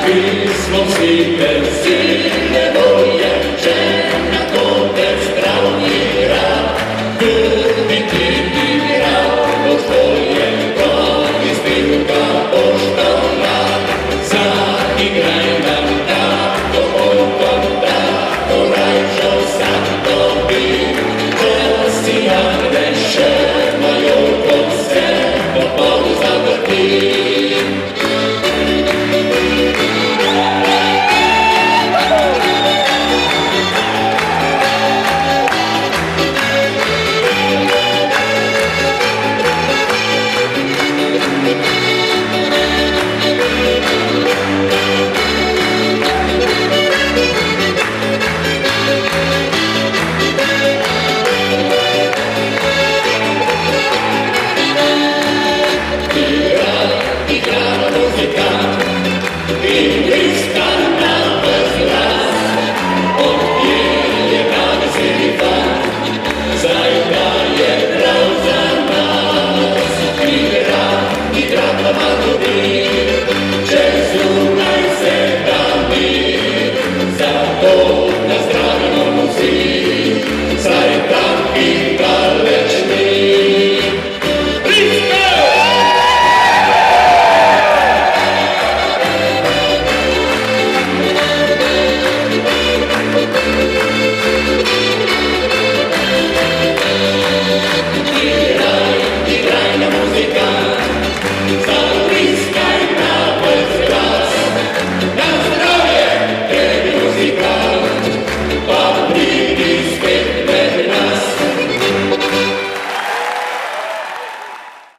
Pismo svite silne volje, žena otec zdravni rad, krvi ti rado tvoje, to istinka poštala, zaigraj nam tako okom, tako rajčo sam dobi, da si Agneše, majorko se po polu zavrti. In